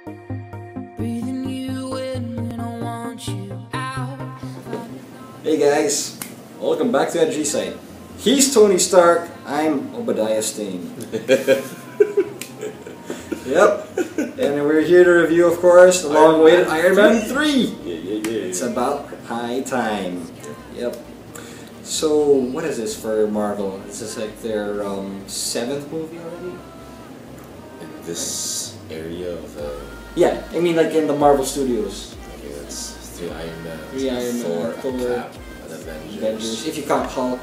Breathing you in when I want you out. Hey guys, welcome back to Edgy Site. He's Tony Stark, I'm Obadiah Stane. Yep, and we're here to review, of course, the long-awaited Iron Man 3. Yeah. It's about high time. Yep. So, what is this for Marvel? Is this like their 7th movie already? In this area of the... Yeah, I mean like in the Marvel Studios. Okay, that's 3 Iron Man, 3 Iron Man, Thor, Thor, Cap, and Avengers. If you count Hulk.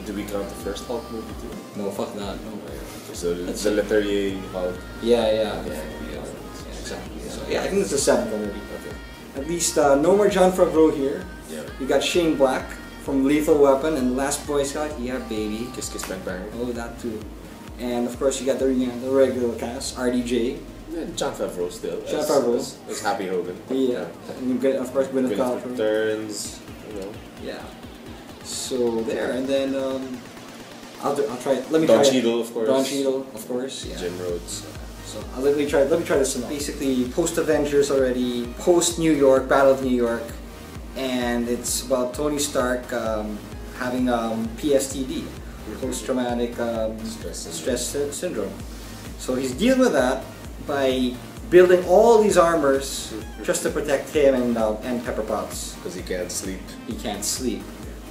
Do we count the first Hulk movie too? No, fuck that. No. Okay, so it's the letter A Hulk. Yeah, exactly. So yeah, I think it's the 7th already. Okay. At least no more Jon Favreau here. Yeah. You got Shane Black from Lethal Weapon and Last Boy Scout. Yeah, baby. Kiss Kiss Bang Bang. Oh, that too. And of course you got the regular cast, RDJ. Yeah, Jon Favreau still. Jon Favreau. As Happy Hogan. Yeah. And you get, of course, Gwyneth Gwyneth Paltrow. returns, you know. Yeah. So there, and then I'll try it. Let me Don try Cheadle, it. of course. Don Cheadle, of course. Yeah. Jim Rhodes. So let me try this one. Basically, post Avengers already, post New York, Battle of New York, and it's about Tony Stark having PSTD, post-traumatic stress syndrome. So he's dealing with that by building all these armors just to protect him and Pepper Potts. Because he can't sleep. He can't sleep,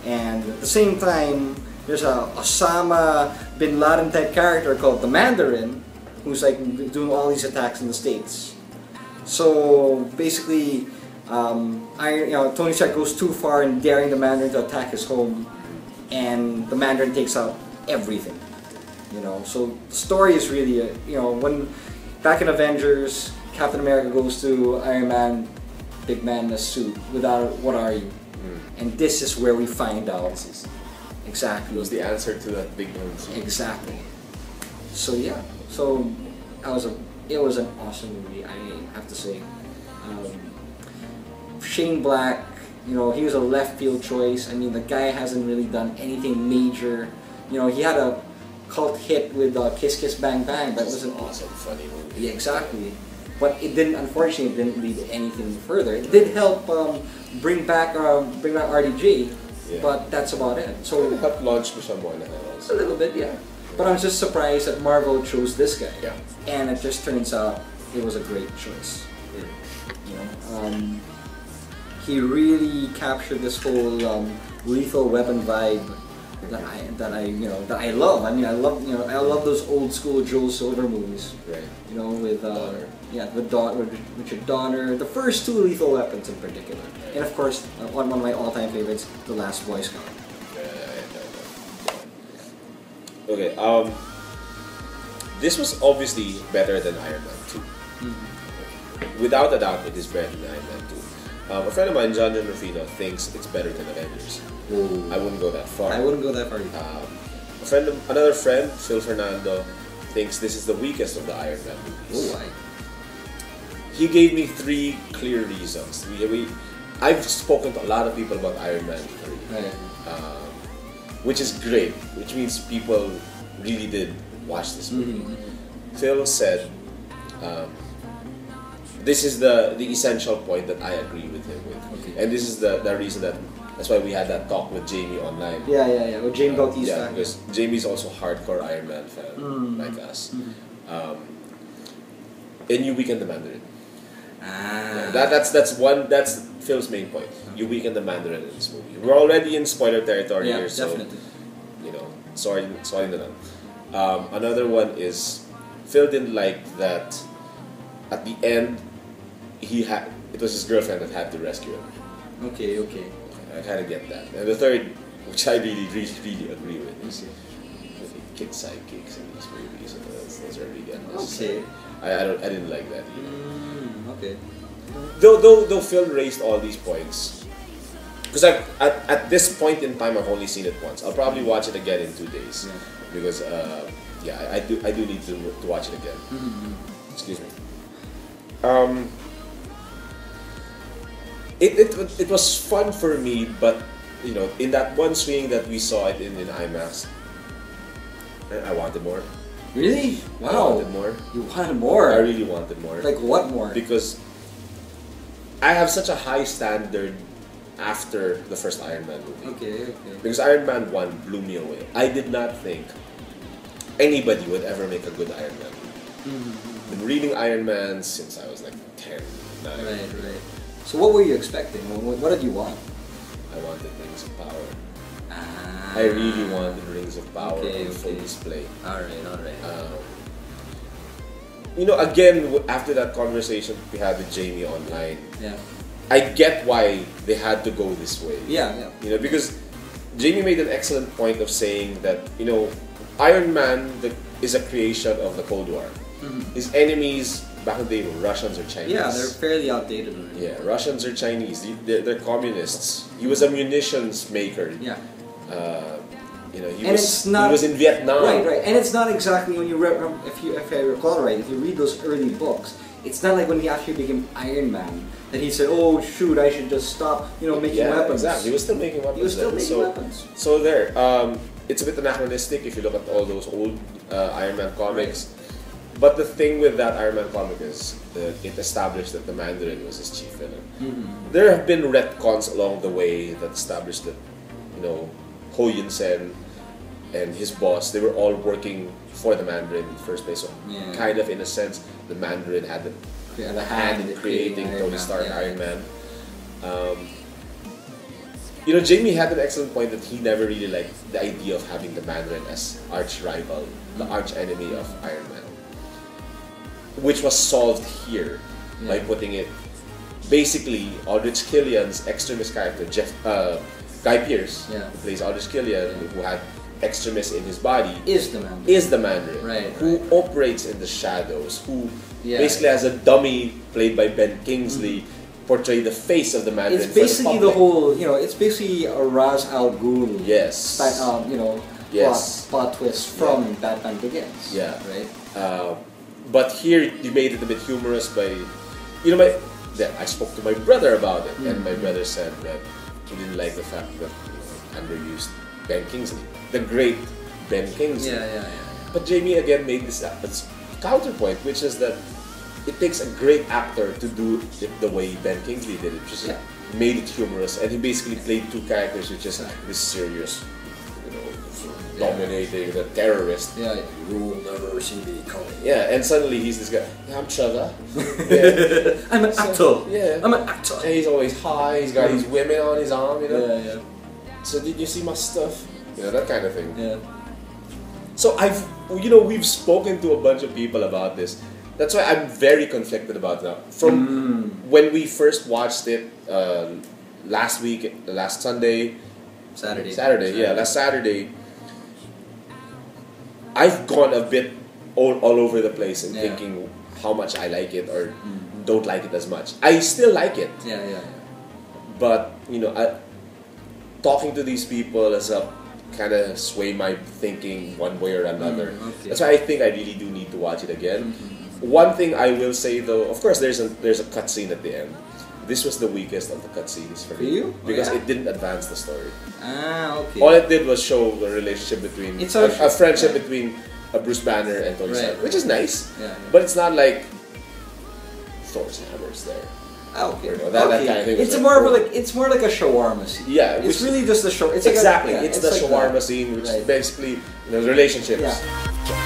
and at the same time, there's a Osama bin Laden type character called the Mandarin, who's like doing all these attacks in the States. So basically, Tony Stark goes too far in daring the Mandarin to attack his home, and the Mandarin takes out everything. So the story is really, when back in Avengers, Captain America goes to Iron Man, big man in a suit, without what are you? And this is where we find out. Exactly. It was the answer to that big one. Exactly. So yeah. So it was an awesome movie, I have to say. Shane Black, he was a left field choice. I mean, the guy hasn't really done anything major. He had a cult hit with Kiss Kiss Bang Bang, but it was an awesome, funny movie. Yeah, exactly. But unfortunately, it didn't lead to anything further. It did help bring back RDJ, yeah. But that's about it. So it helped launch Mission Boy also. A little bit, yeah. But I'm just surprised that Marvel chose this guy. Yeah. And it just turns out it was a great choice. He really captured this whole Lethal Weapon vibe that I love. I mean, I love those old school Joel Silver movies. Right. With with Richard Donner, the first 2 Lethal Weapons in particular, and of course one of my all-time favorites, The Last Boy Scout. Okay. This was obviously better than Iron Man 2. Without a doubt, it is better than Iron Man 2. A friend of mine, John Rufino, thinks it's better than Avengers. Ooh. I wouldn't go that far. I wouldn't go that far. Another friend, Phil Fernando, thinks this is the weakest of the Iron Man movies. Why? He gave me 3 clear reasons. I've spoken to a lot of people about Iron Man 3, right. Which is great, which means people really did watch this movie. Phil said, this is the essential point that I agree with him with. Okay. And this is the reason that's why we had that talk with Jamie online. Yeah. With Jamie Bautista. Yeah, because Jamie's also hardcore Iron Man fan, like us. And you weaken the Mandarin. Yeah, that's Phil's main point. You weaken the Mandarin in this movie. We're already in spoiler territory here, so definitely. sorry na lang. Another one is Phil didn't like that at the end it was his girlfriend that had to rescue him. Okay. I kind of get that. And the third, which I really agree with, is kid sidekicks in these movies. Those are really unnecessary. Okay. I didn't like that either. Okay. Though Phil raised all these points, because at this point in time I've only seen it once. I'll probably watch it again in 2 days, because I do need to watch it again. Excuse me. It was fun for me, but in that one swing that we saw it in IMAX, I wanted more. Really? I Wow. wanted more. You wanted more. I really wanted more. Like what more? Because I have such a high standard after the first Iron Man movie. Okay. Because Iron Man 1 blew me away. I did not think anybody would ever make a good Iron Man movie. Been reading Iron Man since I was like 10, 9. Right. So what were you expecting? What did you want? I wanted Rings of Power. Ah. I really wanted Rings of Power on full display. Alright. You know, again, after that conversation we had with Jamie online, Yeah. I get why they had to go this way. Yeah. You know, because Jamie made an excellent point of saying that, you know, Iron Man is a creation of the Cold War. His enemies back in the day were Russians or Chinese. Yeah, they're fairly outdated already. Yeah, Russians or Chinese. They're communists. He was a munitions maker. Yeah. You know, he And was it's not- he was in Vietnam. Right. And it's not exactly when you if I recall right, if you read those early books, it's not like when he actually became Iron Man that he said, "Oh shoot, I should just stop, making Yeah, weapons." exactly. He was still making weapons. He was still then. making So- weapons. So there, it's a bit anachronistic if you look at all those old Iron Man comics. But the thing with that Iron Man comic is that it established that the Mandarin was his chief villain. There have been retcons along the way that established that, Ho Yun Sen and his boss, they were all working for the Mandarin in the first place. So Yeah. kind of in a sense, the Mandarin had Yeah, a hand in creating Iron Tony Man, Stark, yeah. Iron Man. Jamie had an excellent point that he never really liked the idea of having the Mandarin as arch rival, the arch enemy of Iron Man, which was solved here by putting it. Basically, Aldrich Killian's extremist character, Guy Pearce, who plays Aldrich Killian, who had extremists in his body, Is the Mandarin. is the Mandarin, Right, who operates in the shadows, who Yeah. basically has a dummy played by Ben Kingsley portray the face of the Mandarin. It's basically for the public. whole, it's basically a Ra's al Ghul Yes. Yes. plot twist from Batman Begins. Yeah. Right? But here you made it a bit humorous by, I spoke to my brother about it, and my brother said that he didn't like the fact that underused Ben Kingsley, the great Ben Kingsley. Yeah. But Jamie again made this counterpoint, which is that it takes a great actor to do it the way Ben Kingsley did it, which is made it humorous, and he basically played two characters, which is this serious, dominating the terrorist. Yeah. You will never see me coming. Yeah, and suddenly he's this guy. Yeah, I'm Trevor. Yeah. I'm an actor. Yeah. I'm an actor. And he's always high. He's got these women on his arm, Yeah. So did you see my stuff? That kind of thing. Yeah. So we've spoken to a bunch of people about this. That's why I'm very conflicted about that. From when we first watched it last Sunday. Saturday. Last Saturday. I've gone a bit all over the place in thinking how much I like it or don't like it as much. I still like it. Yeah. But, talking to these people has kind of sway my thinking one way or another. Okay. That's why I think I really do need to watch it again. One thing I will say though, of course there's a cutscene at the end. This was the weakest of the cutscenes for me. For you? Because Yeah? it didn't advance the story. Okay. All it did was show the relationship between It's a a- friendship yeah. between Bruce Banner and Tony Right. Stark, which is nice. Yeah. But it's not like Thor's hammer's there. Okay. That kind of thing was It's like, more of cool. it's more like a shawarma scene. Yeah, It's which- really just a show. It's Exactly, Like it's it's the like shawarma that. scene, which Right. is basically relationships. Yeah.